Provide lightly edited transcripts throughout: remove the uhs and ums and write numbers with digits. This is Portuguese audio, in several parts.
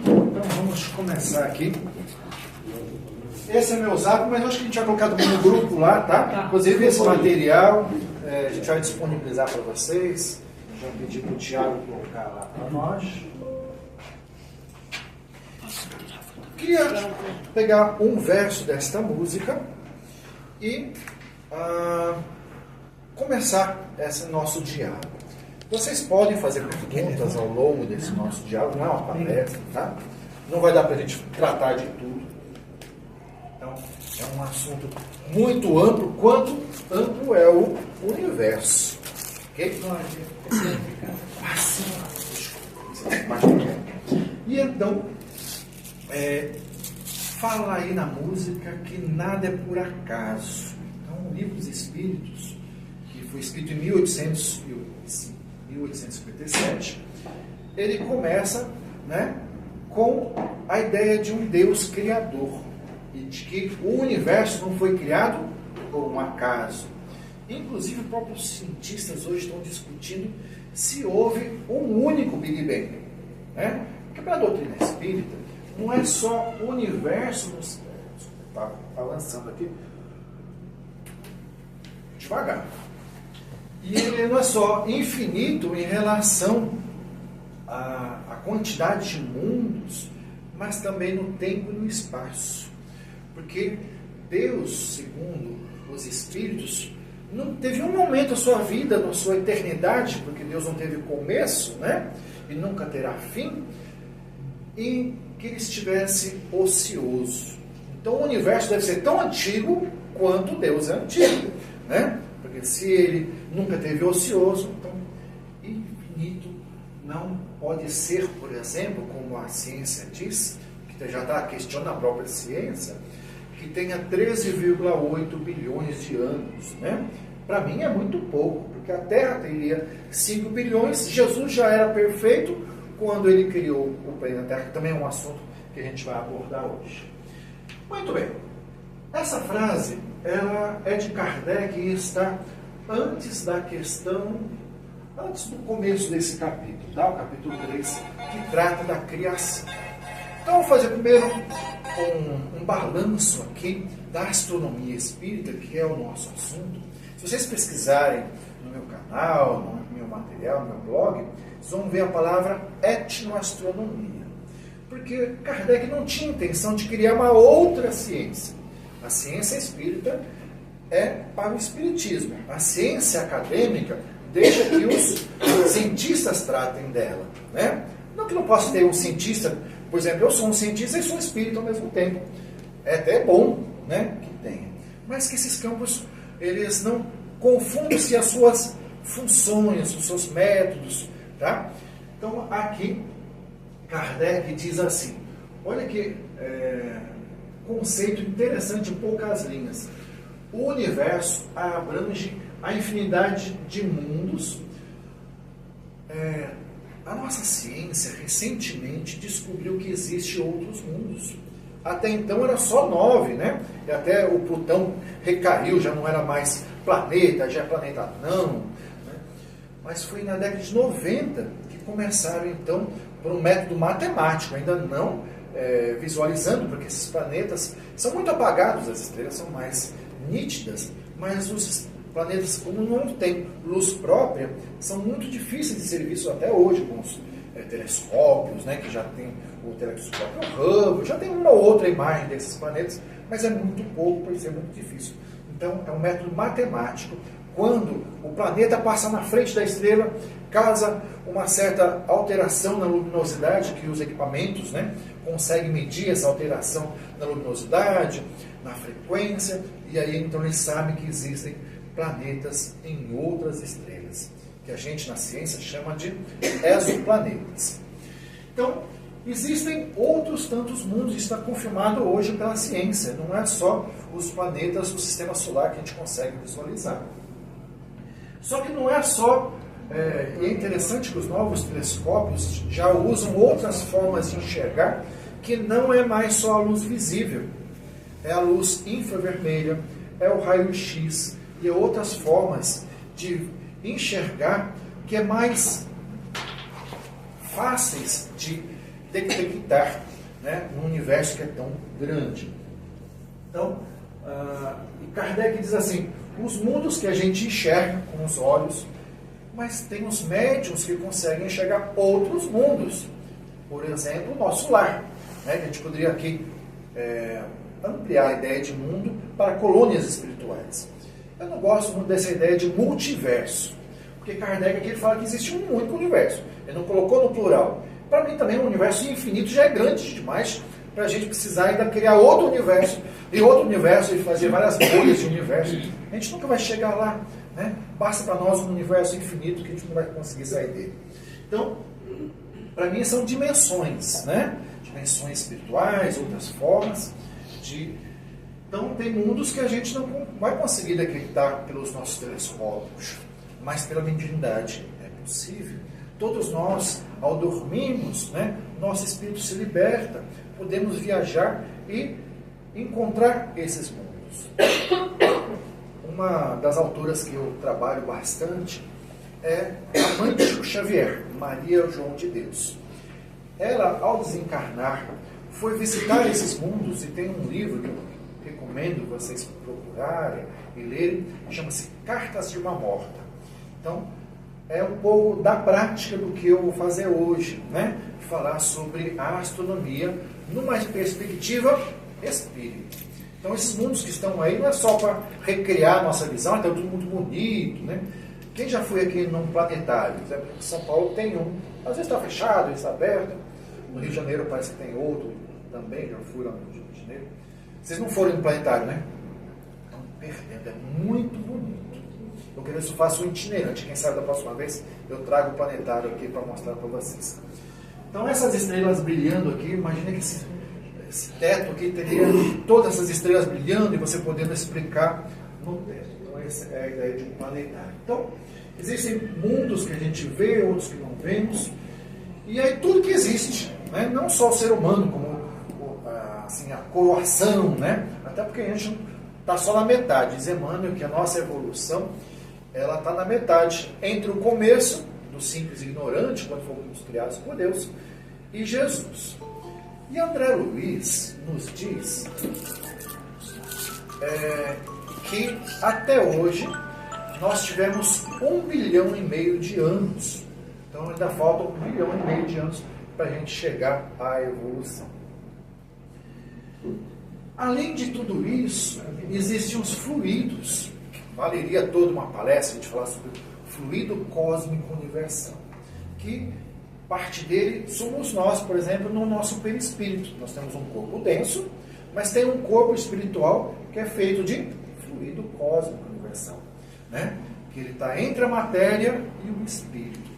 Então vamos começar aqui. Esse é meu zap, mas eu acho que a gente vai colocar também no grupo lá, tá? Inclusive esse material a gente vai disponibilizar para vocês. Já pedi para o Thiago colocar lá para nós. Queria pegar um verso desta música e começar esse nosso diálogo. Vocês podem fazer perguntas ao longo desse nosso diálogo, não é uma palestra, tá? Não vai dar para a gente tratar de tudo. Então, é um assunto muito amplo, quanto amplo é o universo. Ok? E então, fala aí na música que nada é por acaso. Então, o Livro dos Espíritos, que foi escrito em 1857, ele começa, né, com a ideia de um Deus criador e de que o universo não foi criado por um acaso. Inclusive, os próprios cientistas hoje estão discutindo se houve um único Big Bang, né? Porque para a doutrina espírita não é só o universo, está avançando aqui devagar, e ele não é só infinito em relação à quantidade de mundos, mas também no tempo e no espaço, porque Deus, segundo os espíritos, não teve um momento da sua vida, na sua eternidade, porque Deus não teve começo, né? E nunca terá fim, em que ele estivesse ocioso. Então o universo deve ser tão antigo quanto Deus é antigo, né? Porque se ele nunca teve ocioso, então infinito não pode ser, por exemplo, como a ciência diz, que já está questionando a própria ciência, que tenha 13,8 bilhões de anos, né? Para mim é muito pouco, porque a Terra teria 5 bilhões, Jesus já era perfeito quando ele criou o planeta Terra, que também é um assunto que a gente vai abordar hoje. Muito bem, essa frase ela é de Kardec e está antes da questão, antes do começo desse capítulo, tá? O capítulo 3, que trata da criação. Então, vou fazer primeiro um balanço aqui da astronomia espírita, que é o nosso assunto. Se vocês pesquisarem no meu canal, no meu material, no meu blog, vocês vão ver a palavra etnoastronomia. Porque Kardec não tinha intenção de criar uma outra ciência. A ciência espírita é para o espiritismo. A ciência acadêmica deixa que os cientistas tratem dela, né? Não que não possa ter um cientista, por exemplo, eu sou um cientista e sou espírita ao mesmo tempo. É até bom, né, que tenha. Mas que esses campos, eles não confundam-se as suas funções, os seus métodos, tá? Então, aqui, Kardec diz assim, olha que conceito interessante em poucas linhas. O universo abrange a infinidade de mundos. A nossa ciência recentemente descobriu que existem outros mundos. Até então era só 9, né? E até o Plutão recaiu, já não era mais planeta, já é planeta não. Né? Mas foi na década de 90 que começaram então por um método matemático, ainda não visualizando, porque esses planetas são muito apagados, as estrelas são mais nítidas, mas os planetas, como não têm luz própria, são muito difíceis de ser vistos até hoje com os telescópios, né, que já tem o telescópio Hubble, já tem uma ou outra imagem desses planetas, mas é muito pouco, por isso é muito difícil. Então, é um método matemático. Quando o planeta passa na frente da estrela, causa uma certa alteração na luminosidade, que os equipamentos, né, conseguem medir essa alteração na luminosidade, na frequência, e aí então eles sabem que existem planetas em outras estrelas, que a gente na ciência chama de exoplanetas. Então, existem outros tantos mundos, isso está confirmado hoje pela ciência, não é só os planetas do sistema solar que a gente consegue visualizar. Só que não é só, e é interessante que os novos telescópios já usam outras formas de enxergar, que não é mais só a luz visível, é a luz infravermelha, é o raio-x, e outras formas de enxergar que é mais fáceis de detectar, né, num universo que é tão grande. Então, Kardec diz assim, os mundos que a gente enxerga com os olhos, mas tem os médiuns que conseguem enxergar outros mundos. Por exemplo, o nosso lar, né, que a gente poderia aqui ampliar a ideia de mundo para colônias espirituais. Eu não gosto muito dessa ideia de multiverso, porque Kardec aqui ele fala que existe um único universo. Ele não colocou no plural. Para mim também o universo infinito já é grande demais para a gente precisar ainda criar outro universo e fazer várias bolhas de universo. A gente nunca vai chegar lá, né? Basta para nós um universo infinito que a gente não vai conseguir sair dele. Então, para mim são dimensões, né? Dimensões espirituais, outras formas de... Então, tem mundos que a gente não vai conseguir detectar pelos nossos telescópios, mas pela mediunidade é possível. Todos nós, ao dormirmos, né, nosso espírito se liberta, podemos viajar e encontrar esses mundos. Uma das autoras que eu trabalho bastante é a mãe de Chico Xavier, Maria João de Deus. Ela, ao desencarnar, foi visitar esses mundos e tem um livro que eu recomendo vocês procurarem e lerem, chama-se Cartas de uma Morta. Então, é um pouco da prática do que eu vou fazer hoje, né? Falar sobre a astronomia numa perspectiva espírita. Então, esses mundos que estão aí não é só para recriar a nossa visão, é tudo muito bonito, né? Quem já foi aqui num planetário? Por exemplo, em São Paulo tem um. Às vezes está fechado, às vezes está aberto. No Rio de Janeiro parece que tem outro também, já fui lá no Rio de Janeiro. Vocês não foram no planetário, né? Estão perdendo, é muito bonito. Eu quero que eu faça um itinerante. Quem sabe da próxima vez eu trago o planetário aqui para mostrar para vocês. Então essas estrelas brilhando aqui, imagina que esse teto aqui teria todas essas estrelas brilhando e você podendo explicar no teto. Então essa é a ideia de um planetário. Então existem mundos que a gente vê, outros que não vemos. E aí tudo que existe, né? Não só o ser humano, como assim, a coroação, né? Até porque a gente está só na metade. Diz Emmanuel que a nossa evolução ela está na metade entre o começo do simples ignorante, quando fomos criados por Deus, e Jesus. E André Luiz nos diz que até hoje nós tivemos 1,5 bilhão de anos. Então ainda falta 1,5 bilhão de anos para a gente chegar à evolução. Além de tudo isso, existem os fluidos. Valeria toda uma palestra a gente falar sobre o fluido cósmico universal. Que parte dele somos nós, por exemplo, no nosso perispírito. Nós temos um corpo denso, mas tem um corpo espiritual que é feito de fluido cósmico universal, né? Que ele está entre a matéria e o espírito.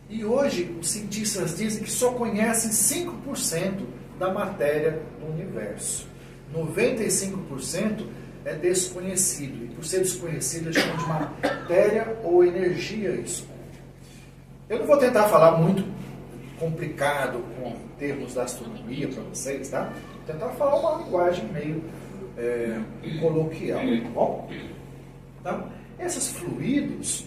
E hoje os cientistas dizem que só conhecem 5% da matéria do universo. 95% é desconhecido. E por ser desconhecido, eles chamam de matéria ou energia escura. Eu não vou tentar falar muito complicado com termos da astronomia para vocês, tá? Vou tentar falar uma linguagem meio coloquial, tá bom? Então, esses fluidos,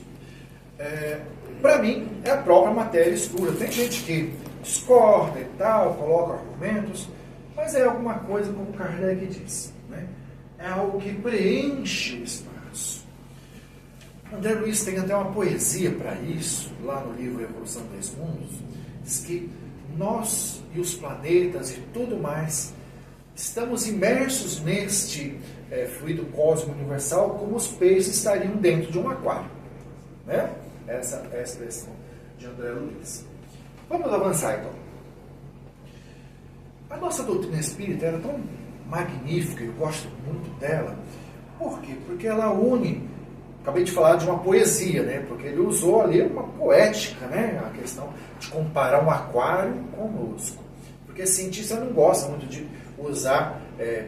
para mim, é a própria matéria escura. Tem gente que discorda e tal, coloca argumentos, mas é alguma coisa como Kardec diz, né? É algo que preenche o espaço. André Luiz tem até uma poesia para isso, lá no livro Evolução dos Mundos, diz que nós e os planetas e tudo mais estamos imersos neste fluido cósmico universal como os peixes estariam dentro de um aquário, né? Essa é a expressão de André Luiz. Vamos avançar então. A nossa doutrina espírita era tão magnífica, eu gosto muito dela. Por quê? Porque ela une, acabei de falar de uma poesia, né? Porque ele usou ali uma poética, né? A questão de comparar um aquário conosco. Porque cientista não gosta muito de usar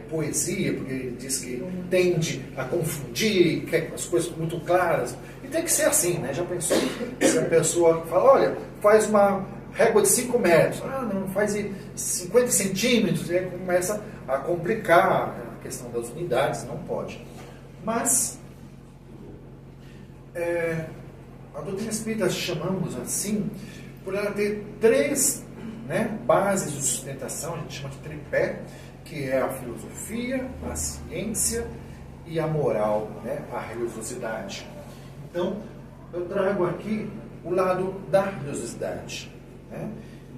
poesia, porque ele diz que tende a confundir, quer as coisas muito claras. E tem que ser assim, né? Já pensou? Se a pessoa fala, olha, faz uma régua de 5 metros. Ah, não, faz 50 centímetros. E aí começa a complicar a questão das unidades, não pode. Mas a doutrina espírita chamamos assim por ela ter três, né, bases de sustentação, a gente chama de tripé, que é a filosofia, a ciência e a moral, né, a religiosidade. Então, eu trago aqui o lado da religiosidade, né?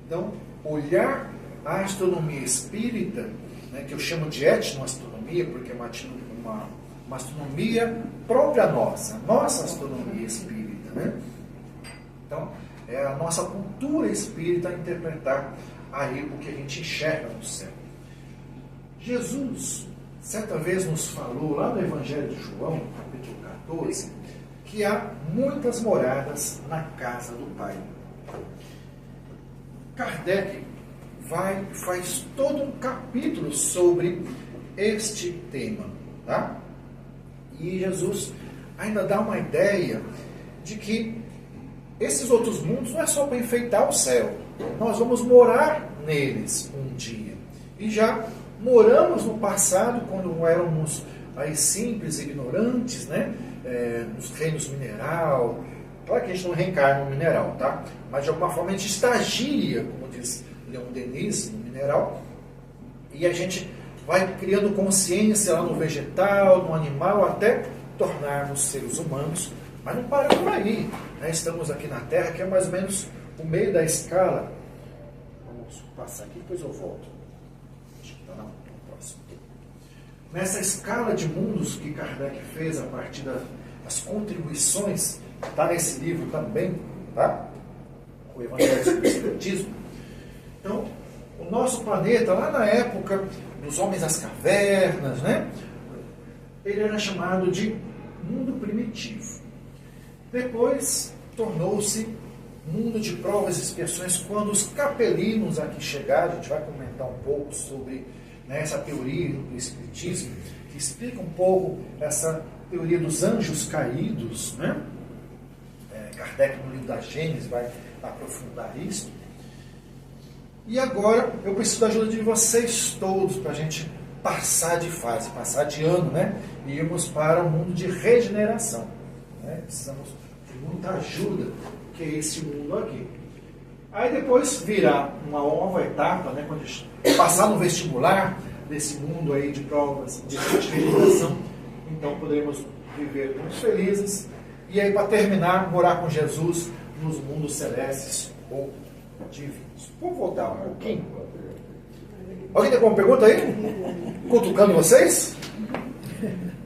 Então, olhar a astronomia espírita, né, que eu chamo de etnoastronomia, porque é uma astronomia própria nossa astronomia espírita, né? Então, é a nossa cultura espírita a interpretar aí o que a gente enxerga no céu. Jesus, certa vez, nos falou, lá no Evangelho de João, capítulo 14, que há muitas moradas na casa do Pai. Kardec faz todo um capítulo sobre este tema, tá? E Jesus ainda dá uma ideia de que esses outros mundos não é só para enfeitar o céu. Nós vamos morar neles um dia. E já moramos no passado, quando éramos aí simples, ignorantes, né? Nos reinos mineral. Claro que a gente não reencarna no mineral, tá? Mas de alguma forma a gente estagia, como diz Leon Denis, no mineral. E a gente vai criando consciência lá no vegetal, no animal, até tornarmos seres humanos. Mas não para por aí, né? Estamos aqui na Terra, que é mais ou menos o meio da escala. Vamos passar aqui, depois eu volto. Acho que está no próximo. Nessa escala de mundos que Kardec fez a partir das contribuições, está nesse livro também, tá? O Evangelho do Espiritismo. Então, o nosso planeta, lá na época dos homens das cavernas, né? Ele era chamado de mundo primitivo. Depois, tornou-se mundo de provas e expiações quando os capelinos aqui chegaram. A gente vai comentar um pouco sobre, né, essa teoria do Espiritismo, que explica um pouco essa teoria dos anjos caídos, né? Kardec, no livro da Gênesis, vai aprofundar isso. E agora, eu preciso da ajuda de vocês todos para a gente passar de fase, passar de ano, né? E irmos para um mundo de regeneração, né? Precisamos de muita ajuda, que é esse mundo aqui. Aí depois virá uma nova etapa, né? Quando a gente passar no vestibular desse mundo aí de provas de regeneração, então poderemos viver muito felizes. E aí, para terminar, morar com Jesus nos mundos celestes ou divinos. Vamos voltar um pouquinho. Alguém tem alguma pergunta aí? Cutucando vocês?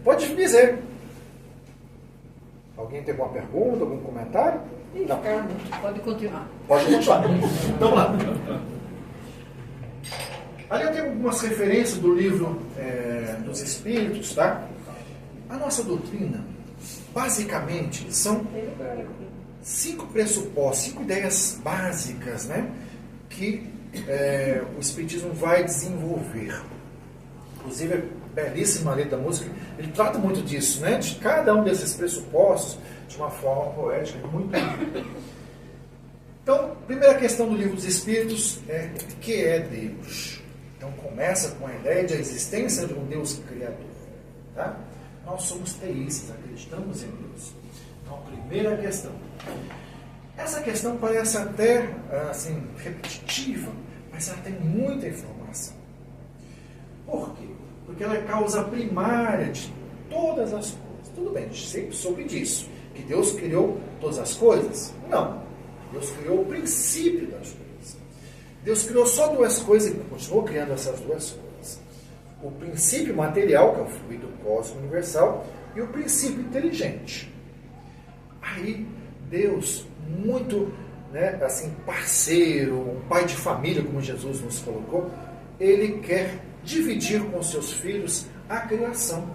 Pode me dizer. Alguém tem alguma pergunta, algum comentário? Não. Pode continuar. Pode continuar. Então, vamos lá. Ali eu tenho algumas referências do livro dos Espíritos, tá? A nossa doutrina, basicamente, são 5 pressupostos, 5 ideias básicas, né, que o Espiritismo vai desenvolver. Inclusive, é belíssima a letra da música, ele trata muito disso, né, de cada um desses pressupostos, de uma forma poética, muito linda. Então, primeira questão do livro dos Espíritos é: o que é Deus? Então, começa com a ideia de a existência de um Deus criador, tá? Nós somos teístas, acreditamos em Deus. Então, primeira questão. Essa questão parece até assim, repetitiva, mas ela tem muita informação. Por quê? Porque ela é causa primária de todas as coisas. Tudo bem, a gente sempre soube disso. Que Deus criou todas as coisas? Não. Deus criou o princípio das coisas. Deus criou só 2 coisas e continuou criando essas 2 coisas. O princípio material, que é o fluido cósmico universal, e o princípio inteligente. Aí, Deus, muito, né, assim, parceiro, um pai de família, como Jesus nos colocou, ele quer dividir com seus filhos a criação.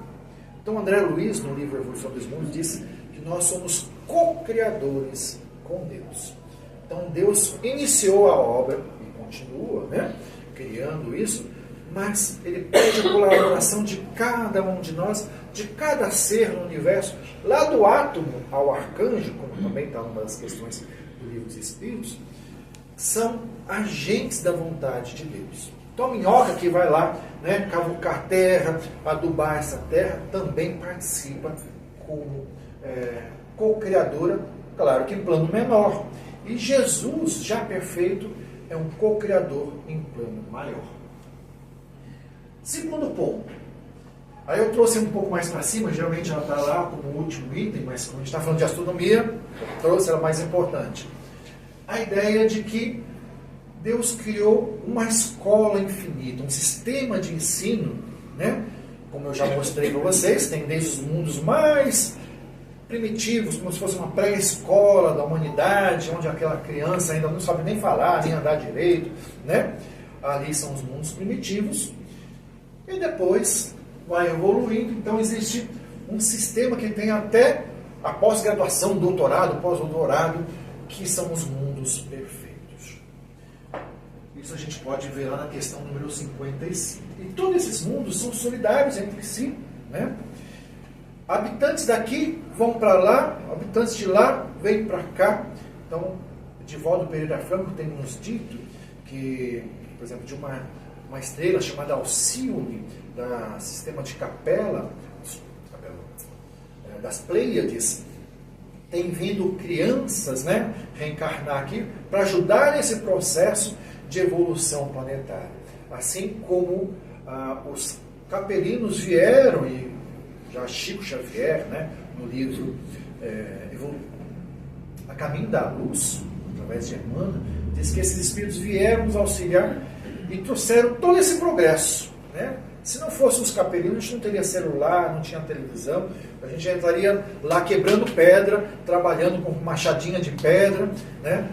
Então, André Luiz, no livro Evolução dos Mundos, diz que nós somos co-criadores com Deus. Então, Deus iniciou a obra e continua, né, criando isso, mas ele pede a colaboração de cada um de nós, de cada ser no universo, lá do átomo ao arcanjo, como também está numa das questões do livro dos Espíritos, são agentes da vontade de Deus. Então a minhoca que vai lá, né, cavucar a terra, adubar essa terra, também participa como co-criadora, claro que em plano menor. E Jesus, já perfeito, é um co-criador em plano maior. Segundo ponto. Aí eu trouxe um pouco mais para cima, geralmente ela está lá como último item, mas como a gente está falando de astronomia, eu trouxe ela mais importante. A ideia de que Deus criou uma escola infinita, um sistema de ensino, né? Como eu já mostrei para vocês, tem desde os mundos mais primitivos, como se fosse uma pré-escola da humanidade, onde aquela criança ainda não sabe nem falar, nem andar direito, né? Ali são os mundos primitivos. E depois vai evoluindo, então existe um sistema que tem até a pós-graduação, doutorado, pós-doutorado, que são os mundos perfeitos. Isso a gente pode ver lá na questão número 55. E todos esses mundos são solidários entre si, né? Habitantes daqui vão para lá, habitantes de lá vêm para cá. Então, Divaldo Pereira Franco tem nos dito que, por exemplo, de uma estrela chamada Alcíone, da sistema de Capela, das Pleiades, tem vindo crianças, né, reencarnar aqui para ajudar nesse processo de evolução planetária. Assim como os capelinos vieram, e já Chico Xavier, né, no livro A Caminho da Luz, através de Emmanuel, diz que esses espíritos vieram nos auxiliar e trouxeram todo esse progresso, né? Se não fossem os capelinos, a gente não teria celular, não tinha televisão, a gente já estaria lá quebrando pedra, trabalhando com machadinha de pedra, né?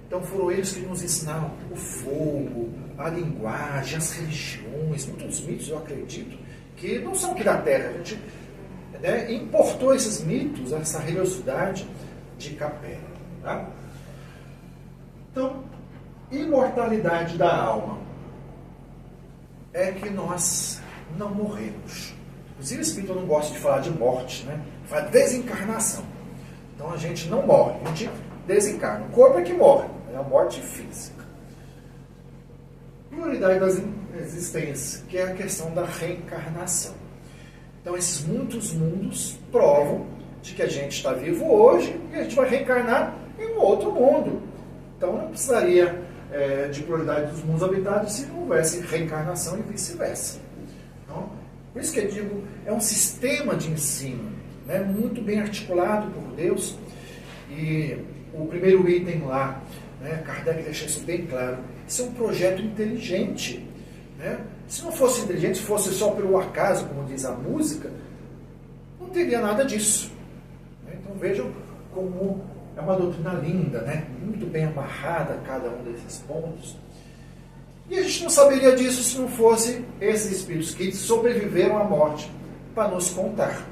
Então foram eles que nos ensinaram o fogo, a linguagem, as religiões, muitos mitos, eu acredito, que não são aqui da Terra. A gente, né, importou esses mitos, essa religiosidade de Capela. Tá? Então, imortalidade da alma é que nós não morremos. Inclusive, o Espírito não gosta de falar de morte, né? Fala de desencarnação. Então, a gente não morre, a gente desencarna. O corpo é que morre, é a morte física. Pluralidade das existências, que é a questão da reencarnação. Então, esses muitos mundos provam de que a gente está vivo hoje e a gente vai reencarnar em um outro mundo. Então, não precisaria de pluralidade dos mundos habitados se não houvesse reencarnação e vice-versa. Então, por isso que eu digo, é um sistema de ensino, né, muito bem articulado por Deus. E o primeiro item lá, né, Kardec deixa isso bem claro, isso é um projeto inteligente. Né? Se não fosse inteligente, se fosse só pelo acaso, como diz a música, não teria nada disso. Né? Então vejam como é uma doutrina linda, né? Muito bem amarrada cada um desses pontos. E a gente não saberia disso se não fosse esses espíritos que sobreviveram à morte para nos contar.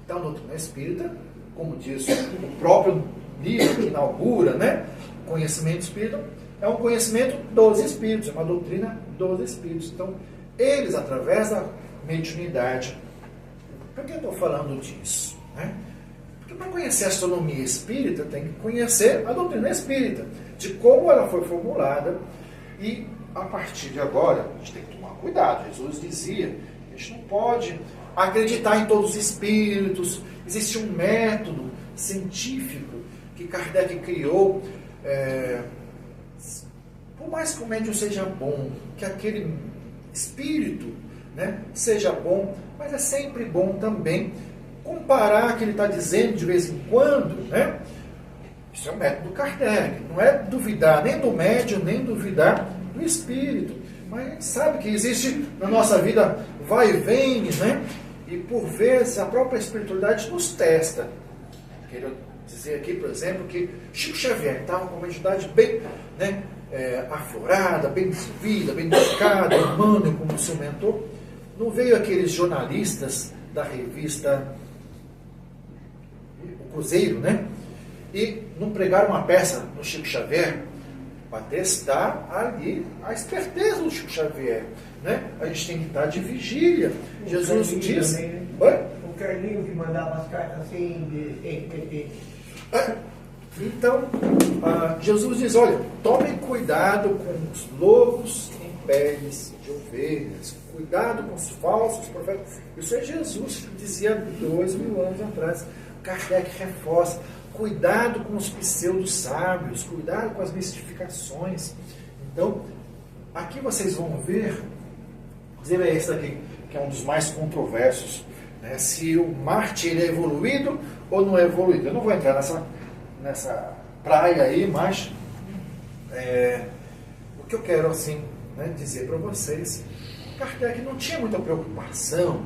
Então a doutrina espírita, como diz o próprio livro que inaugura, né? Conhecimento espírita, é um conhecimento dos espíritos, é uma doutrina dos espíritos. Então, eles, através da mediunidade. Por que eu estou falando disso? Né? Porque para conhecer a astronomia espírita, tem que conhecer a doutrina espírita, de como ela foi formulada. E, a partir de agora, a gente tem que tomar cuidado. Jesus dizia, a gente não pode acreditar em todos os espíritos. Existe um método científico que Kardec criou. Por mais que o médium seja bom, que aquele espírito, né, seja bom, mas é sempre bom também comparar o que ele está dizendo de vez em quando, né? Isso é o método Kardec, não é duvidar nem do médium, nem duvidar do espírito, mas a gente sabe que existe na nossa vida vai e vem, né? E por vezes a própria espiritualidade nos testa. Quero dizer aqui, por exemplo, que Chico Xavier estava com uma entidade bem, né, aflorada, bem desenvolvida, bem dedicada, Emmanuel como seu mentor. Não veio aqueles jornalistas da revista O Cruzeiro, né? E não pregaram uma peça no Chico Xavier para testar ali a esperteza do Chico Xavier, né? A gente tem que estar de vigília. O Jesus Carlinho diz... também, né? Oi? O Carlinho que mandava as cartas assim de... Então, Jesus diz, olha, tomem cuidado com os lobos em peles de ovelhas, cuidado com os falsos profetas. Isso é Jesus que dizia 2000 anos atrás. Kardec reforça, cuidado com os pseudo-sábios, cuidado com as mistificações. Então, aqui vocês vão ver, inclusive é esse daqui, que é um dos mais controversos, né? Se o Marte ele é evoluído ou não é evoluído. Eu não vou entrar nessa praia aí, mas o que eu quero assim, né, dizer para vocês, Kardec não tinha muita preocupação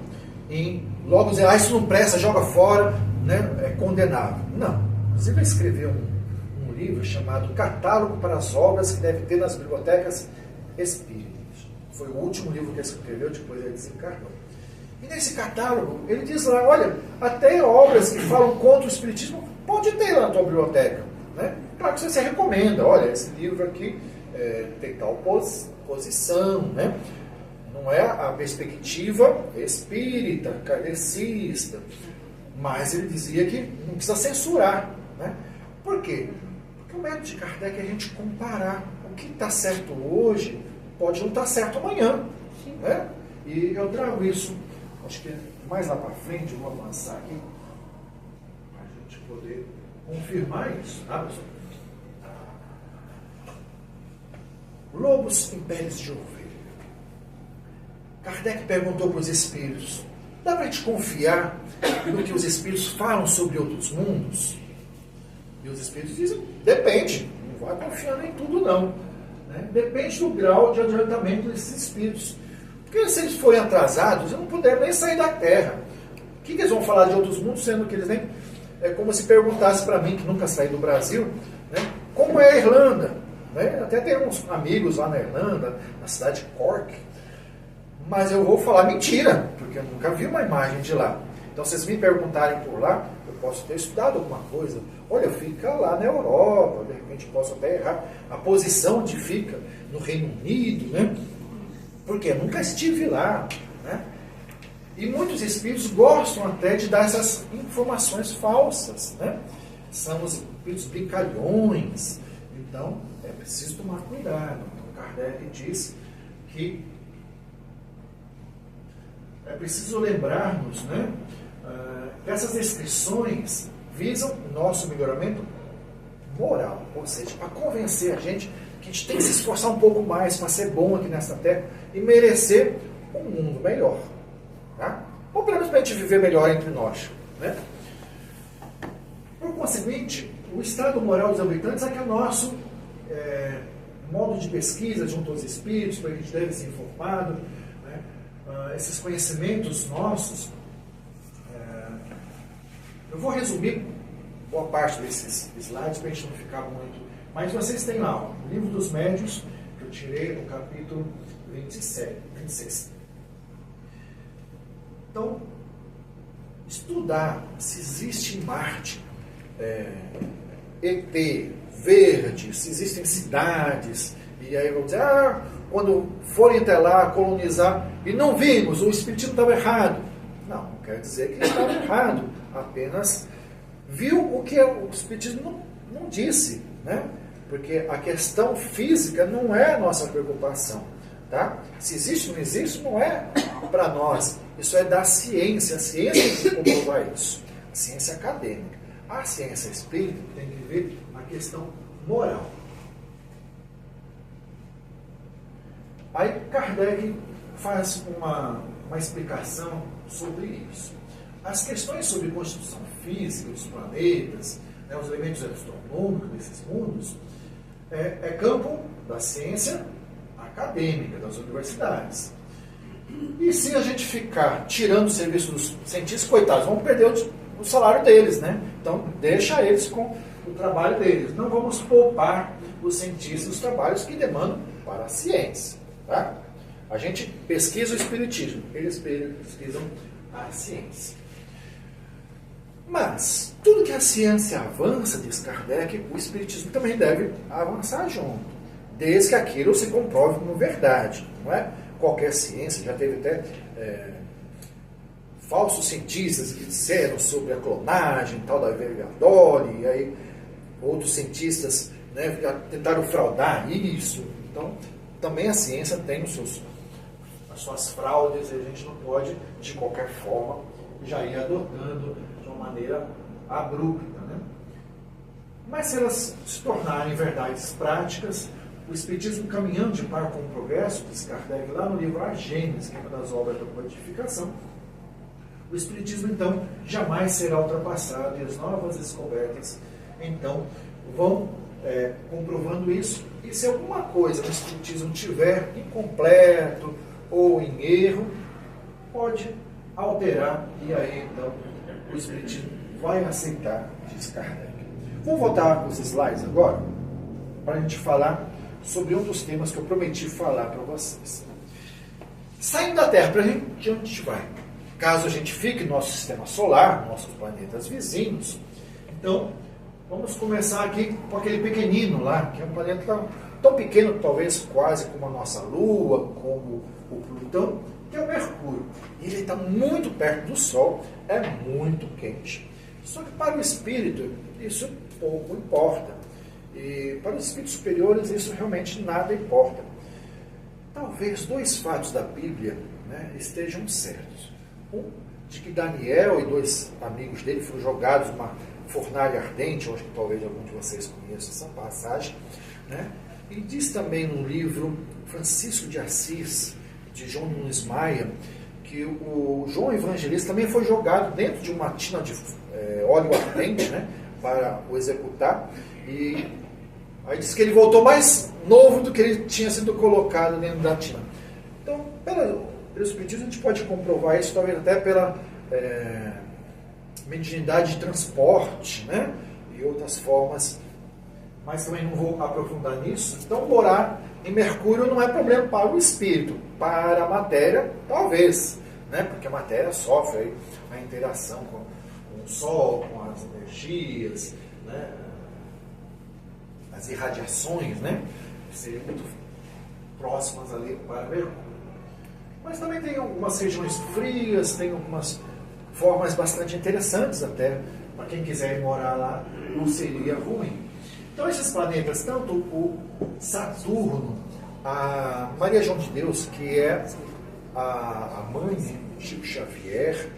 em logo dizer, isso não presta, joga fora, né, é condenável. Não. Inclusive ele escreveu um livro chamado Catálogo para as Obras que deve ter nas bibliotecas espíritas. Foi o último livro que ele escreveu, depois ele desencarnou. E nesse catálogo, ele diz lá, olha, até obras que falam contra o espiritismo, pode ter lá na tua biblioteca. Né? Claro que você recomenda, olha, esse livro aqui tem tal posição, né? Não é a perspectiva espírita, kardecista, mas ele dizia que não precisa censurar. Né? Por quê? Porque o método de Kardec é a gente comparar o que está certo hoje, pode não estar certo amanhã. Né? E eu trago isso, acho que mais lá para frente, eu vou avançar aqui, para a gente poder confirmar isso. Tá, pessoal? Lobos em peles de ovelha. Kardec perguntou para os espíritos, dá para a gente confiar no que os espíritos falam sobre outros mundos? E os espíritos dizem, depende, não vai confiando em tudo não. Né? Depende do grau de adiantamento desses espíritos. Porque se eles forem atrasados, eles não puderam nem sair da Terra. O que eles vão falar de outros mundos, sendo que eles nem... É como se perguntasse para mim, que nunca saí do Brasil, né? Como é a Irlanda? Né? Até tem uns amigos lá na Irlanda, na cidade de Cork, mas eu vou falar mentira, porque eu nunca vi uma imagem de lá. Então, se vocês me perguntarem por lá, eu posso ter estudado alguma coisa. Olha, fica lá na Europa, de repente posso até errar a posição onde fica, no Reino Unido, né? Porque eu nunca estive lá. Né? E muitos espíritos gostam até de dar essas informações falsas. Né? São os espíritos brincalhões. Então, é preciso tomar cuidado. Então, Kardec diz que é preciso lembrarmos, né, que essas descrições visam o nosso melhoramento moral, ou seja, para convencer a gente que a gente tem que se esforçar um pouco mais para ser bom aqui nessa terra e merecer um mundo melhor. Tá? Ou pelo menos para a gente viver melhor entre nós. Né? Por conseguinte, o estado moral dos habitantes é que é o nosso modo de pesquisa junto aos espíritos, para que a gente deve ser informado. Né? Esses conhecimentos nossos, eu vou resumir boa parte desses slides para a gente não ficar muito. Mas vocês têm lá o Livro dos Médiuns, que eu tirei no capítulo 26. Então, estudar se existe em Marte ET, verde, se existem cidades, e aí vão dizer, quando forem até lá colonizar, e não vimos, o espiritismo estava errado. Não quer dizer que ele estava errado, apenas viu o que o espiritismo não disse, né? Porque a questão física não é a nossa preocupação. Tá? Se existe ou não existe, não é para nós. Isso é da ciência. A ciência tem que comprovar isso. A ciência acadêmica. A ciência espírita tem que ver a questão moral. Aí Kardec faz uma explicação sobre isso. As questões sobre constituição física dos planetas, né, os elementos astronômicos desses mundos, é campo da ciência acadêmica, das universidades. E se a gente ficar tirando o serviço dos cientistas, coitados, vamos perder o salário deles, né? Então, deixa eles com o trabalho deles. Não vamos poupar os cientistas os trabalhos que demandam para a ciência. Tá? A gente pesquisa o espiritismo, eles pesquisam a ciência. Mas, tudo que a ciência avança, diz Kardec, o espiritismo também deve avançar junto, desde que aquilo se comprove como verdade. Não é qualquer ciência, já teve até falsos cientistas que disseram sobre a clonagem, tal da Vergadoli, e aí outros cientistas, né, já tentaram fraudar isso. Então, também a ciência tem as suas fraudes, e a gente não pode, de qualquer forma, já ir adotando de uma maneira abrupta. Né? Mas se elas se tornarem verdades práticas, o Espiritismo caminhando de par com o progresso, diz Kardec lá no livro A Gênese, que é uma das obras da codificação, o Espiritismo então jamais será ultrapassado e as novas descobertas então vão comprovando isso. E se alguma coisa no Espiritismo tiver incompleto ou em erro, pode alterar e aí então o Espiritismo vai aceitar, diz Kardec. Vou voltar os slides agora para a gente falar sobre um dos temas que eu prometi falar para vocês. Saindo da Terra, para onde a gente vai? Caso a gente fique no nosso sistema solar, nossos planetas vizinhos, então vamos começar aqui com aquele pequenino lá, que é um planeta tão pequeno, talvez quase como a nossa Lua, como o Plutão, que é o Mercúrio. E ele está muito perto do Sol, é muito quente. Só que para o espírito, isso pouco importa. E para os espíritos superiores, isso realmente nada importa. Talvez dois fatos da Bíblia, né, estejam certos. Um, de que Daniel e dois amigos dele foram jogados numa fornalha ardente, eu acho que talvez algum de vocês conheça essa passagem, né? E diz também no livro Francisco de Assis, de João Nunes Maia, que o João Evangelista também foi jogado dentro de uma tina de óleo ardente, né, para o executar, e aí diz que ele voltou mais novo do que ele tinha sido colocado dentro da tina. Então, pelo Espiritismo, a gente pode comprovar isso, talvez até pela mediunidade de transporte, né, e outras formas, mas também não vou aprofundar nisso. Então, morar em Mercúrio não é problema para o espírito. Para a matéria, talvez, né, porque a matéria sofre aí a interação com o Sol, com as energias, né, as irradiações, né, seriam muito próximas ali para Mercúrio. Mas também tem algumas regiões frias, tem algumas formas bastante interessantes até, para quem quiser ir morar lá, não seria ruim. Então esses planetas, tanto o Saturno, a Maria João de Deus, que é a mãe de Chico Xavier,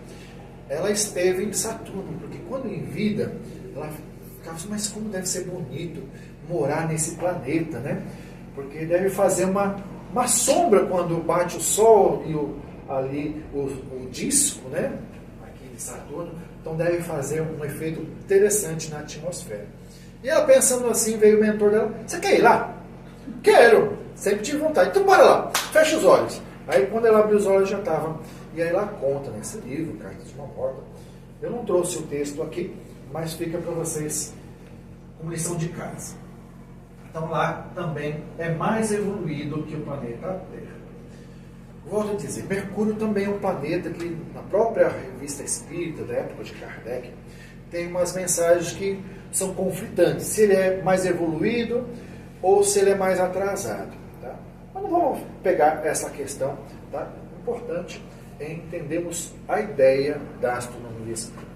ela esteve em Saturno, porque quando em vida, ela ficava assim, mas como deve ser bonito morar nesse planeta, né? Porque deve fazer uma sombra quando bate o Sol e o disco, né, aqui de Saturno, então deve fazer um efeito interessante na atmosfera. E ela pensando assim, veio o mentor dela, você quer ir lá? Quero! Sempre tive vontade. Então bora lá, fecha os olhos. Aí quando ela abriu os olhos já estava. E aí ela conta nesse livro, Cartas de uma Morta. Eu não trouxe o texto aqui, mas fica para vocês como lição de casa. Então lá também é mais evoluído que o planeta Terra. Volto a dizer, Mercúrio também é um planeta que, na própria revista espírita da época de Kardec, tem umas mensagens que são conflitantes. Se ele é mais evoluído ou se ele é mais atrasado. Tá? Mas não vamos pegar essa questão. Tá? O importante é entendermos a ideia da astronomia espírita.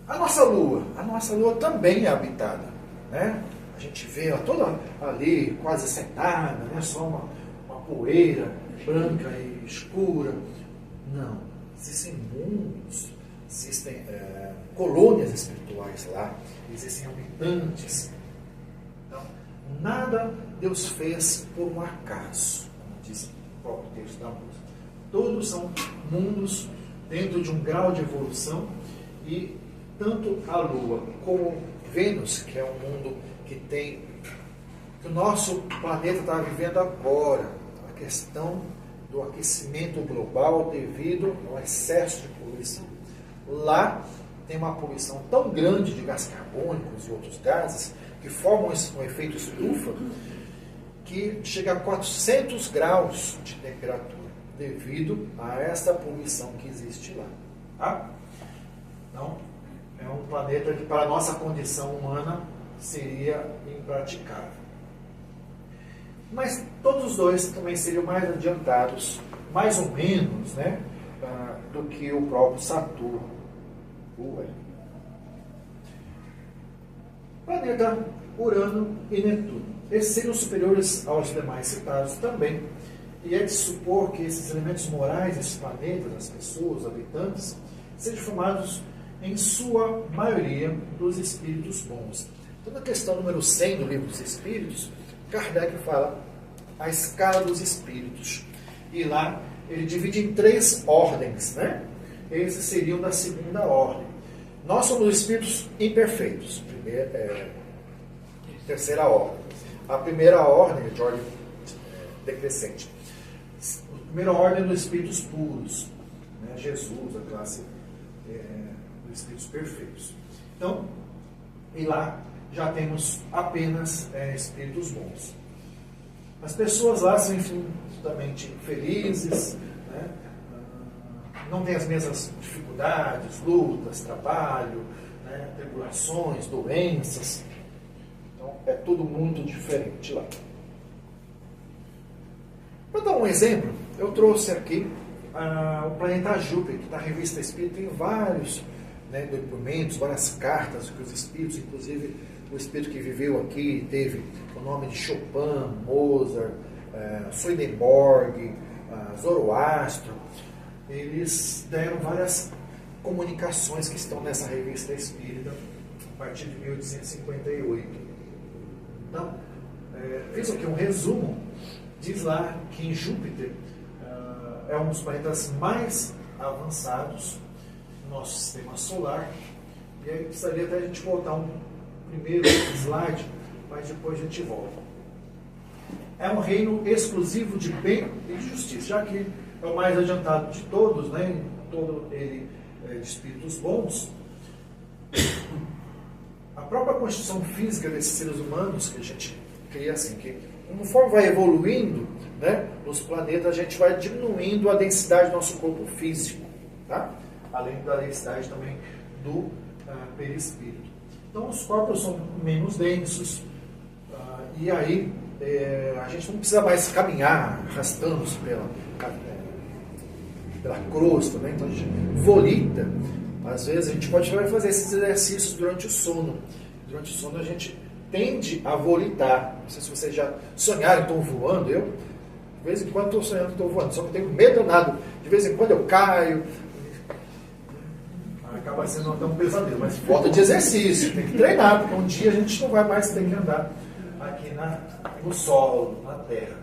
A nossa Lua também é habitada, né? A gente vê ela toda ali, quase sentada, né? Só uma poeira branca e escura. Não, existem mundos, existem colônias espirituais lá, existem habitantes. Então, nada Deus fez por um acaso, como diz o próprio texto da música. Todos são mundos dentro de um grau de evolução e tanto a Lua como Vênus, que é um mundo que o nosso planeta está vivendo agora, a questão do aquecimento global devido ao excesso de poluição. Lá tem uma poluição tão grande de gás carbônicos e outros gases que formam um efeito estufa que chega a 400 graus de temperatura devido a essa poluição que existe lá. Tá? Então, é um planeta que para a nossa condição humana seria impraticável. Mas todos os dois também seriam mais adiantados, mais ou menos, né, do que o próprio Saturno. Planeta Urano e Netuno. Esses seriam superiores aos demais citados também. E é de supor que esses elementos morais desses planetas, das pessoas, habitantes, sejam formados em sua maioria, dos espíritos bons. Então, na questão número 100 do Livro dos Espíritos, Kardec fala a escala dos espíritos. E lá ele divide em 3 ordens, né? Esses seriam da segunda ordem. Nós somos espíritos imperfeitos, terceira ordem. A primeira ordem é de ordem decrescente. A primeira ordem é dos espíritos puros, né? Jesus, a classe dos espíritos perfeitos. Então, e lá já temos apenas espíritos bons. As pessoas lá são infinitamente felizes, né? Não têm as mesmas dificuldades, lutas, trabalho, né? Tribulações, doenças. Então, é tudo muito diferente lá. Para dar um exemplo, eu trouxe aqui o planeta Júpiter, que na Revista Espírita tem vários, né, depoimentos, várias cartas que os espíritos, inclusive o espírito que viveu aqui, teve o nome de Chopin, Mozart, Swedenborg, Zoroastro. Eles deram várias comunicações que estão nessa Revista Espírita a partir de 1858. Então, fiz aqui um resumo. Diz lá que em Júpiter é um dos planetas mais avançados do nosso sistema solar. E aí precisaria até a gente voltar um primeiro slide, mas depois a gente volta. É um reino exclusivo de bem e de justiça, já que é o mais adiantado de todos, né? Todo ele de espíritos bons. A própria constituição física desses seres humanos que a gente cria assim, que conforme vai evoluindo, né, nos planetas, a gente vai diminuindo a densidade do nosso corpo físico, tá? Além da densidade também do perispírito. Então, os corpos são menos densos, e aí a gente não precisa mais caminhar arrastando-se pela crosta, né? Então, a gente volita. Às vezes, a gente pode fazer esses exercícios durante o sono. Durante o sono, a gente tende a volitar. Não sei se vocês já sonharam que estão voando. Eu, de vez em quando, estou sonhando que estou voando. Só que eu tenho medo nada. De vez em quando eu caio. Acaba sendo até um pesadelo. Mas falta de exercício. Tem que treinar, porque um dia a gente não vai mais ter que andar aqui no solo, na terra.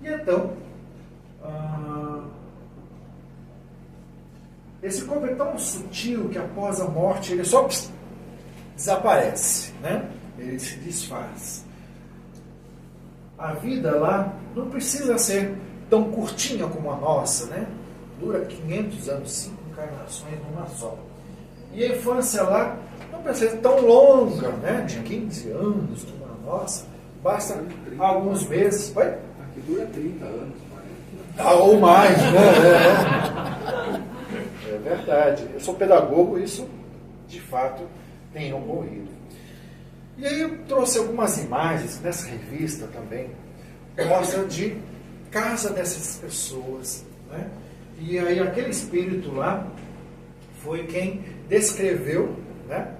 E então, esse corpo é tão sutil que após a morte ele só desaparece, né? Ele se desfaz. A vida lá não precisa ser tão curtinha como a nossa, né? Dura 500 anos, 5 encarnações numa só. E a infância lá não precisa ser tão longa, né? De 15 anos como a nossa. Basta alguns meses. Vai? Aqui dura 30 anos. Ou mais, né? É verdade. Eu sou pedagogo, isso de fato tem ocorrido. E aí eu trouxe algumas imagens nessa revista também, mostra de casa dessas pessoas, né? E aí aquele espírito lá foi quem descreveu, né,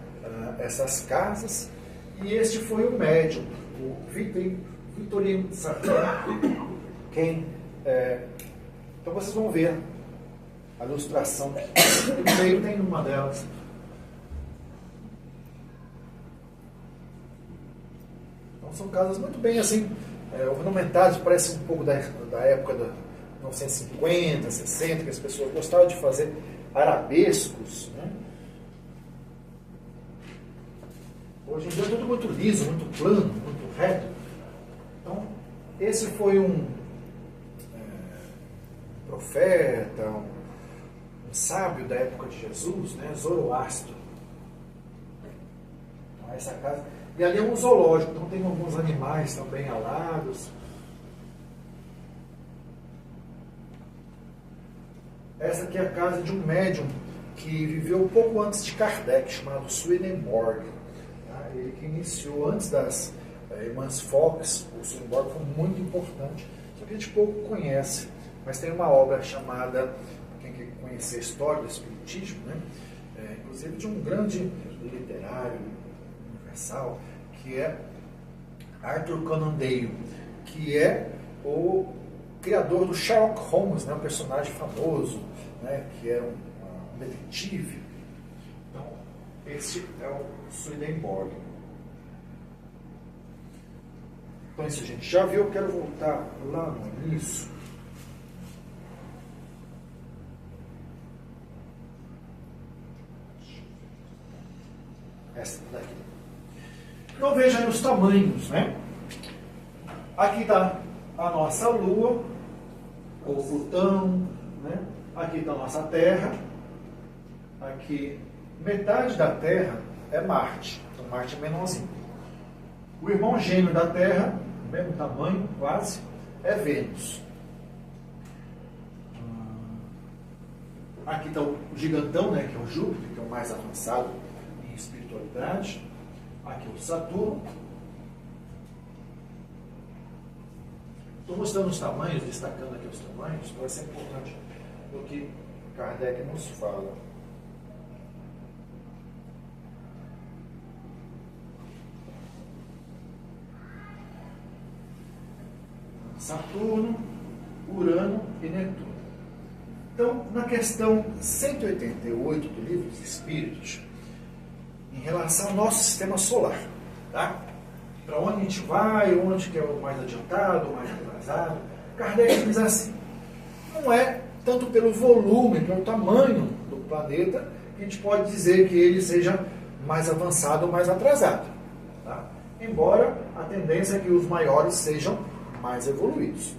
essas casas, e este foi o médium, o Victorino Sartori, quem... então vocês vão ver a ilustração. No meio tem uma delas. Então são casas muito bem assim, ornamentadas, parece um pouco da época da 1950, 60, que as pessoas gostavam de fazer arabescos, né? Hoje em dia é tudo muito liso, muito plano, muito reto. Então, esse foi um profeta, um sábio da época de Jesus, né? Zoroastro. Então, essa casa. E ali é um zoológico, então tem alguns animais também alados. Essa aqui é a casa de um médium que viveu um pouco antes de Kardec, chamado Swedenborg. Tá? Ele que iniciou antes das irmãs Fox. O Swedenborg foi muito importante, só que a gente pouco conhece. Mas tem uma obra chamada, quem quer conhecer a história do Espiritismo, né? Inclusive de um grande literário universal, que é Arthur Conan Doyle, que é o criador do Sherlock Holmes, né? Um personagem famoso, né? Que é um detetive. Então, esse é o Swedenborg. Então, isso a gente já viu. Eu quero voltar lá no início. Essa daqui. Então, veja aí os tamanhos, né? Aqui está a nossa Lua, ou Plutão, né? Aqui está a nossa Terra. Aqui, metade da Terra é Marte. Então, Marte é menorzinho. O irmão gêmeo da Terra, mesmo tamanho, quase, é Vênus. Aqui está o gigantão, né, que é o Júpiter, que é o mais avançado em espiritualidade. Aqui o Saturno. Estou mostrando os tamanhos, destacando aqui os tamanhos, vai ser importante o que Kardec nos fala. Saturno, Urano e Netuno. Então, na questão 188 do Livro dos Espíritos, em relação ao nosso sistema solar, tá? Para onde a gente vai, onde que é o mais adiantado, o mais atrasado, Kardec diz assim: não é tanto pelo volume, pelo tamanho do planeta, que a gente pode dizer que ele seja mais avançado ou mais atrasado. Tá? Embora a tendência é que os maiores sejam mais evoluídos.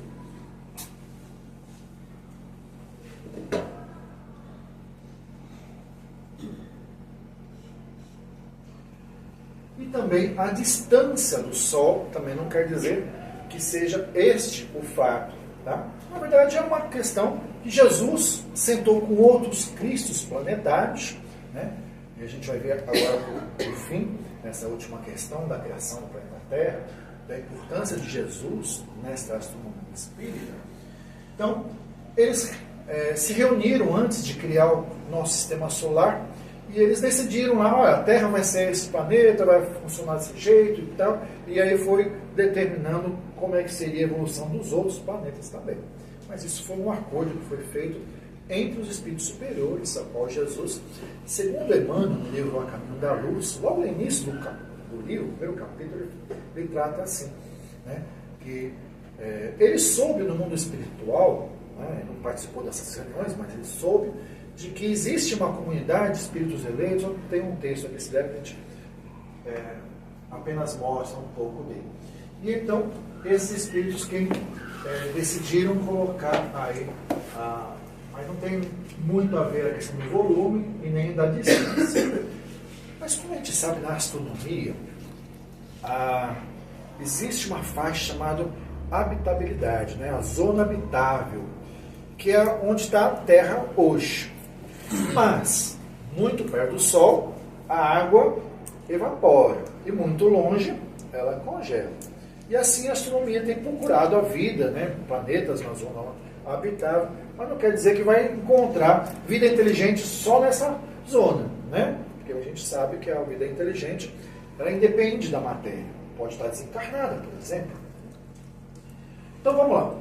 E também a distância do Sol também não quer dizer que seja este o fato. Tá? Na verdade, é uma questão que Jesus sentou com outros cristos planetários, né? E a gente vai ver agora por fim, nessa última questão da criação do planeta Terra, da importância de Jesus nesta astronomia espírita. Então, eles se reuniram antes de criar o nosso sistema solar e eles decidiram lá, olha, a Terra vai ser esse planeta, vai funcionar desse jeito e tal, e aí foi determinando como é que seria a evolução dos outros planetas também. Mas isso foi um acordo que foi feito entre os espíritos superiores, após Jesus. Segundo Emmanuel, no livro A Caminho da Luz, logo no início do livro, o primeiro capítulo, ele trata assim, né, que ele soube no mundo espiritual, né, não participou dessas reuniões, mas ele soube de que existe uma comunidade de espíritos eleitos. Tem um texto aqui, se der, que a gente apenas mostra um pouco dele. E então, esses espíritos que decidiram colocar aí, mas não tem muito a ver a questão do volume e nem da distância. Mas como a gente sabe na astronomia, existe uma faixa chamada habitabilidade, né? A zona habitável, que é onde está a Terra hoje. Mas, muito perto do Sol, a água evapora. E muito longe, ela congela. E assim a astronomia tem procurado a vida, né? Planetas na zona habitável. Mas não quer dizer que vai encontrar vida inteligente só nessa zona, né? Porque a gente sabe que a vida inteligente, ela independe da matéria. Pode estar desencarnada, por exemplo. Então vamos lá.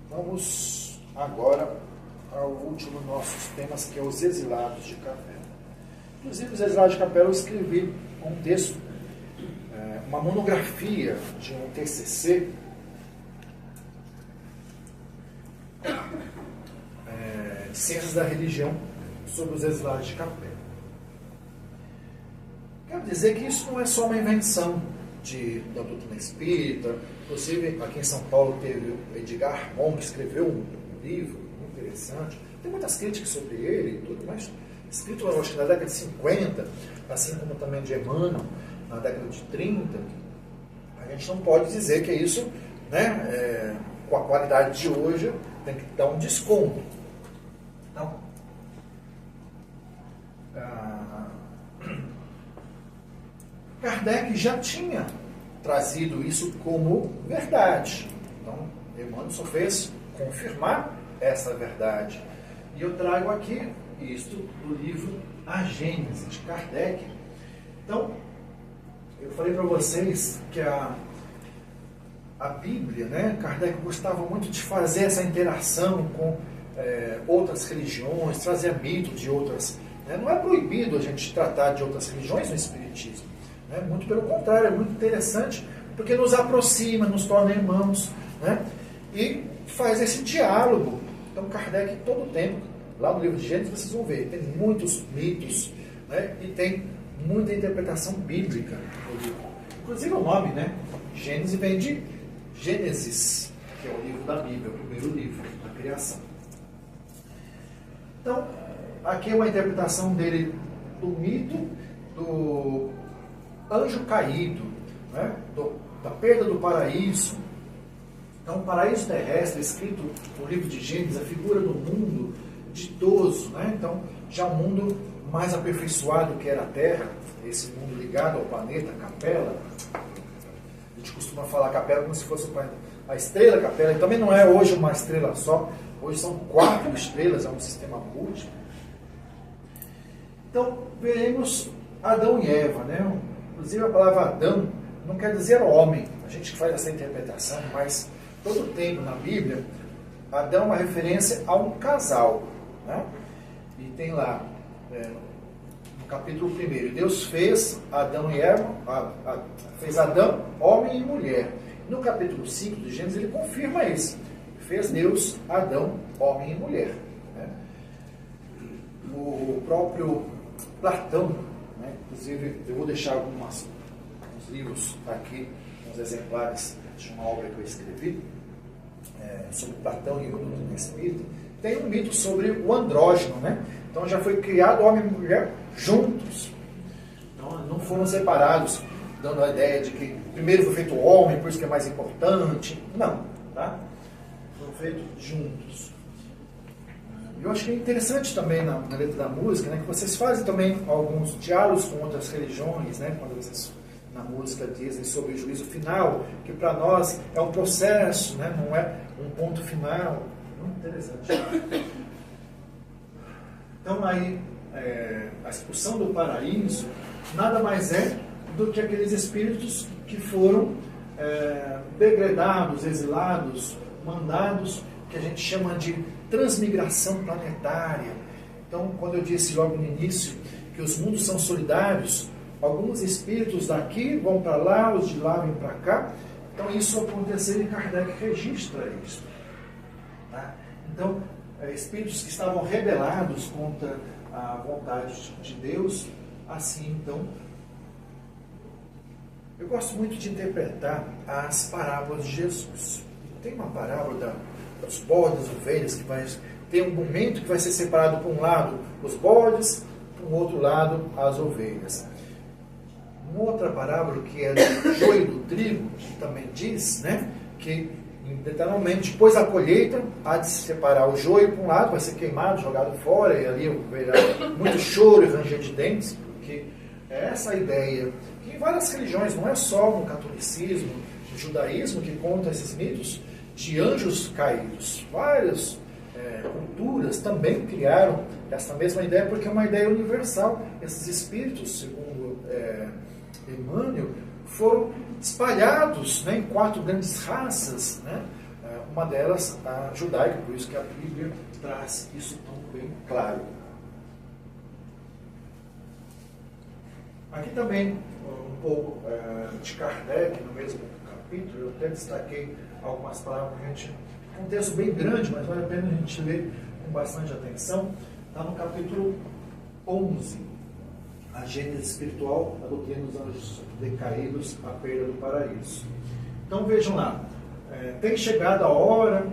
Vamos agora ao último dos nossos temas, que é os exilados de Capela. Inclusive, os exilados de Capela, eu escrevi um texto, uma monografia de um TCC, de Ciências da Religião, sobre os exilados de Capela. Quero dizer que isso não é só uma invenção da doutrina espírita. Inclusive, aqui em São Paulo teve o Edgar Moll, que escreveu um livro muito interessante. Tem muitas críticas sobre ele e tudo, mas escrito, eu acho que na década de 50, assim como também de Emmanuel, na década de 30, a gente não pode dizer que isso, né, com a qualidade de hoje, tem que dar um desconto. Então, Kardec já tinha trazido isso como verdade. Então, Emmanuel só fez confirmar essa verdade. E eu trago aqui isto do livro A Gênese, de Kardec. Então, eu falei para vocês que a Bíblia, né, Kardec gostava muito de fazer essa interação com outras religiões, trazer mitos de outras. Né? Não é proibido a gente tratar de outras religiões no Espiritismo. Né? Muito pelo contrário, é muito interessante, porque nos aproxima, nos torna irmãos, né? E faz esse diálogo. Então Kardec, todo o tempo, lá no livro de Gênesis, vocês vão ver, tem muitos mitos, né? E tem muita interpretação bíblica no livro. Inclusive o nome, né? Gênesis vem de Gênesis, que é o livro da Bíblia, o primeiro livro da criação. Então, aqui é uma interpretação dele do mito do anjo caído, né? Da perda do paraíso. Então, o paraíso terrestre, escrito no livro de Gênesis, a figura do mundo ditoso, né? Então, já um mundo mais aperfeiçoado que era a Terra, esse mundo ligado ao planeta, Capela. A gente costuma falar Capela como se fosse a estrela Capela, e também não é hoje uma estrela só, hoje são 4 estrelas, é um sistema múltiplo. Então, veremos Adão e Eva, né? Inclusive a palavra Adão não quer dizer homem, a gente faz essa interpretação, mas todo o tempo na Bíblia, Adão é uma referência a um casal, né? E tem lá, no capítulo 1, Deus fez Adão e Eva, fez Adão, homem e mulher. No capítulo 5 de Gênesis, ele confirma isso. Fez Deus Adão, homem e mulher. Né? O próprio Platão, né? Inclusive, eu vou deixar alguns livros aqui, uns exemplares de uma obra que eu escrevi, sobre Platão e o doutrina espírita. Tem um mito sobre o andrógeno, né? Então já foi criado homem e mulher juntos. Então não foram separados, dando a ideia de que primeiro foi feito o homem, por isso que é mais importante. Não, tá? Foram feitos juntos. Eu acho que é interessante também na letra da música, né, que vocês fazem também alguns diálogos com outras religiões, né, quando vocês na música dizem sobre o juízo final, que para nós é um processo, né, não é um ponto final. Muito interessante. Então aí a expulsão do paraíso nada mais é do que aqueles espíritos que foram degradados, exilados, mandados, que a gente chama de transmigração planetária. Então, quando eu disse logo no início que os mundos são solidários, alguns espíritos daqui vão para lá, os de lá vêm para cá. Então, isso aconteceu e Kardec registra isso. Tá? Então, espíritos que estavam rebelados contra a vontade de Deus, assim, então, eu gosto muito de interpretar as parábolas de Jesus. Tem uma parábola dos bodes, ovelhas, que vai ter um momento que vai ser separado por um lado os bodes, por um outro lado as ovelhas. Uma outra parábola que é do joio e do trigo, que também diz, né, que literalmente depois da colheita há de se separar o joio por um lado, vai ser queimado, jogado fora, e ali haverá muito choro e ranger de dentes, porque é essa a ideia. Que em várias religiões, não é só no catolicismo, no judaísmo que conta esses mitos de anjos caídos. Várias culturas também criaram essa mesma ideia, porque é uma ideia universal. Esses espíritos, segundo Emmanuel, foram espalhados, né, em 4 grandes raças, né? Uma delas a judaica, por isso que a Bíblia traz isso tão bem claro. Aqui também um pouco de Kardec, no mesmo capítulo, eu até destaquei algumas palavras, um texto bem grande, mas vale a pena a gente ler com bastante atenção. Está no capítulo 11, a Gênese espiritual, a doutrina dos anjos decaídos, a perda do paraíso. Então vejam lá, tem chegado a hora,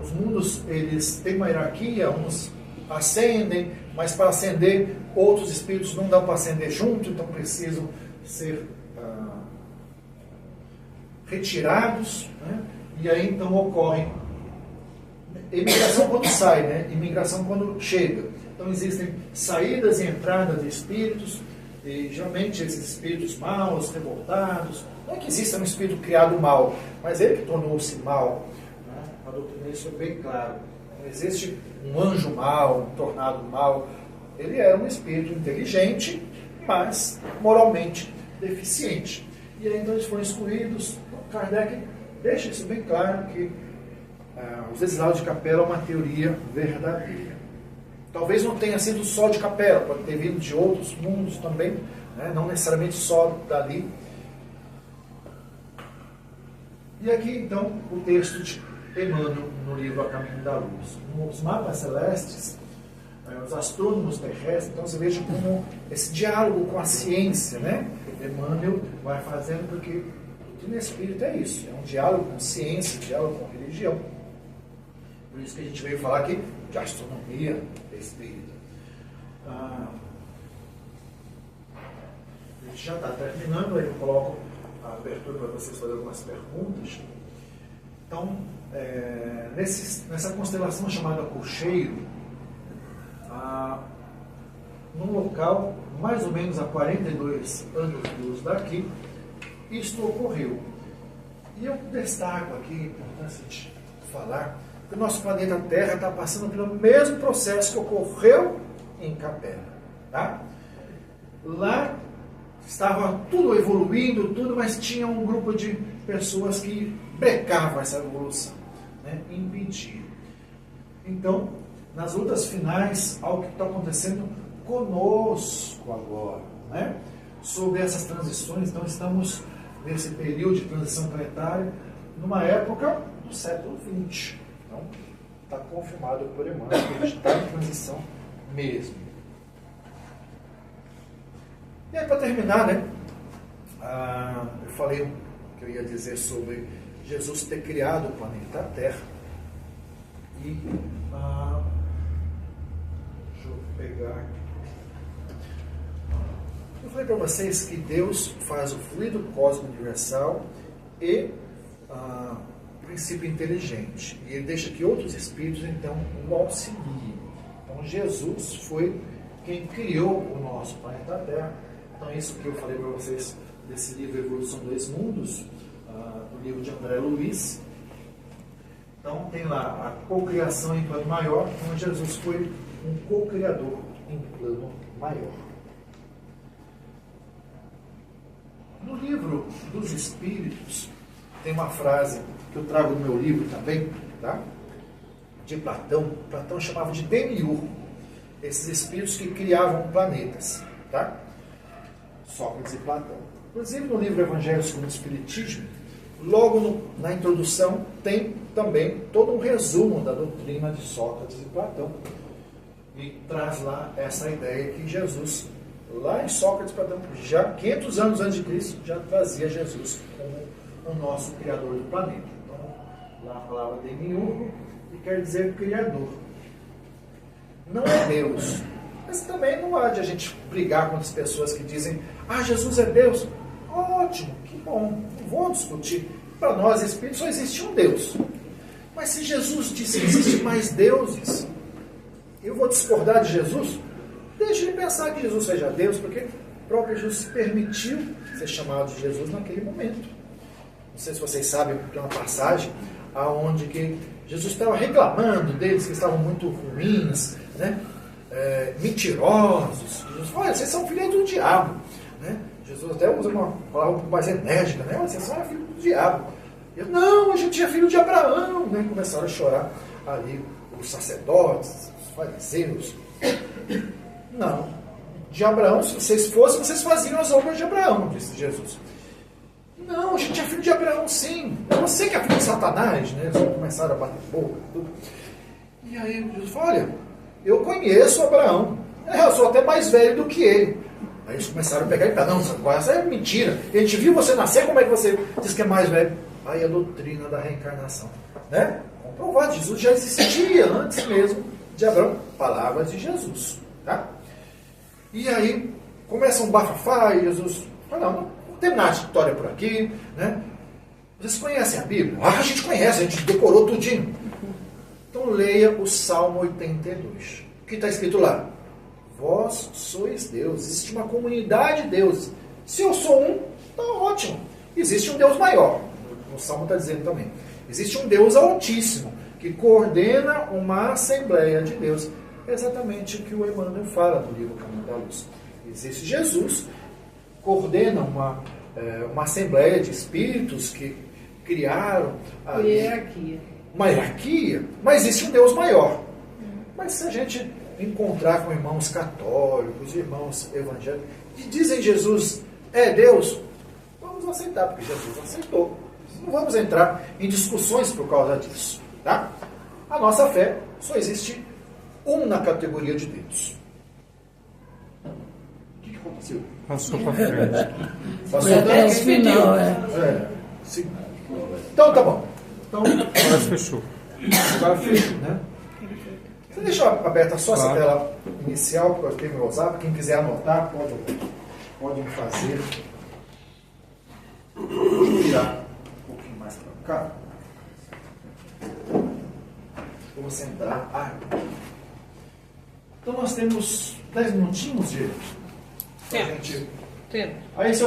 os mundos eles têm uma hierarquia, uns ascendem, mas para ascender, outros espíritos não dão para ascender junto, então precisam ser retirados, né? E aí então ocorre imigração quando sai, né? Imigração quando chega. Então existem saídas e entradas de espíritos, e geralmente esses espíritos maus, revoltados, não é que exista um espírito criado mal, mas ele que tornou-se mal, né? A doutrina isso é bem claro. Não existe um anjo mau, um tornado mau. Ele era um espírito inteligente, mas moralmente deficiente. E aí então eles foram excluídos. Kardec deixa isso bem claro, que os exilados de Capela é uma teoria verdadeira. Talvez não tenha sido só de Capela, pode ter vindo de outros mundos também, né? Não necessariamente só dali. E aqui, então, o texto de Emmanuel no livro A Caminho da Luz. Nos mapas celestes, os astrônomos terrestres, então você veja como esse diálogo com a ciência, né? Emmanuel vai fazendo, porque o doutrina espírita é isso, é um diálogo com ciência, um diálogo com religião. Por isso que a gente veio falar aqui de astronomia espírita. A gente já está terminando, aí eu coloco a abertura para vocês fazerem algumas perguntas. Então, nessa constelação chamada Cocheiro, num local mais ou menos a 42 anos-luz daqui, isto ocorreu. E eu destaco aqui a importância de falar que o nosso planeta Terra está passando pelo mesmo processo que ocorreu em Capela. Tá? Lá estava tudo evoluindo, mas tinha um grupo de pessoas que brecavam essa evolução, né? Impediam. Então, nas lutas finais, algo que está acontecendo conosco agora, né? Sobre essas transições. Então, estamos nesse período de transição planetária, numa época do século XX. Então, está confirmado por Emmanuel que a gente está em transição mesmo. E aí, para terminar, né? Eu falei o que eu ia dizer sobre Jesus ter criado o planeta Terra. E deixa eu pegar. Eu falei para vocês que Deus faz o fluido cósmico universal e o princípio inteligente. E ele deixa que outros espíritos, então, o auxiliem. Então, Jesus foi quem criou o nosso planeta Terra. Então, isso que eu falei para vocês desse livro Evolução dos Mundos, do livro de André Luiz. Então, tem lá a cocriação em plano maior, então Jesus foi um co-criador em plano maior. No livro dos Espíritos, tem uma frase que eu trago no meu livro também, tá? De Platão. Platão chamava de demiurgo esses espíritos que criavam planetas, tá? Sócrates e Platão. Inclusive, no livro Evangelho segundo o Espiritismo, logo na introdução, tem também todo um resumo da doutrina de Sócrates e Platão. E traz lá essa ideia que Jesus, lá em Sócrates e Platão, já 500 anos antes de Cristo, já trazia Jesus como o nosso criador do planeta. Então, lá a palavra demiurgo, que quer dizer criador. Não é Deus. Mas também não há de a gente brigar com as pessoas que dizem: ah, Jesus é Deus. Ótimo, que bom, não vou discutir. Para nós, espíritos, só existe um Deus. Mas se Jesus disse que existem mais deuses, eu vou discordar de Jesus? Deixe ele pensar que Jesus seja Deus, porque o próprio Jesus se permitiu ser chamado de Jesus naquele momento. Não sei se vocês sabem, tem uma passagem onde que Jesus estava reclamando deles, que estavam muito ruins, né? Mentirosos. Jesus falou: olha, vocês são filhos do diabo, né? Jesus até usa uma palavra um pouco mais enérgica, né? Vocês são filhos do diabo. Eu, não, a gente é filho de Abraão, né? Começaram a chorar ali os sacerdotes, os fariseus. Não, de Abraão, se vocês fossem, vocês faziam as obras de Abraão, disse Jesus. Não, a gente é filho de Abraão, sim. É você que é filho de Satanás, né? Eles começaram a bater boca, tudo. E aí Jesus falou: olha, eu conheço Abraão, eu sou até mais velho do que ele. Aí eles começaram a pegar e falar: não, essa é mentira. A gente viu você nascer, como é que você diz que é mais velho? Aí a doutrina da reencarnação, né? Comprovado, Jesus já existia antes mesmo de Abraão. Palavras de Jesus, tá? E aí começa um bafafá e Jesus fala: não, vamos terminar a história por aqui, né? Vocês conhecem a Bíblia? Ah, a gente conhece, a gente decorou tudinho. Então leia o Salmo 82. O que está escrito lá? Vós sois Deus. Existe uma comunidade de deuses. Se eu sou um, está ótimo. Existe um Deus maior. O Salmo está dizendo também. Existe um Deus altíssimo que coordena uma assembleia de Deus. É exatamente o que o Emmanuel fala no livro Caminho da Luz. Existe Jesus, coordena uma assembleia de espíritos que criaram a hierarquia. uma hierarquia, mas existe um Deus maior. Mas se a gente encontrar com irmãos católicos, irmãos evangélicos, que dizem Jesus é Deus, vamos aceitar, porque Jesus aceitou. Não vamos entrar em discussões por causa disso. Tá? A nossa fé só existe uma categoria de Deus. O que aconteceu? Passou para frente. Passou Foi até o final, Sim. Então tá bom. Então, Agora fechou. agora fechou, né? Você deixa aberta só essa tela inicial, porque eu tenho meu WhatsApp. Quem quiser anotar, pode fazer. Vou virar um pouquinho mais para cá. Vamos sentar. Então nós temos 10 minutinhos de... Temos. Gente... Temos. Aí, se eu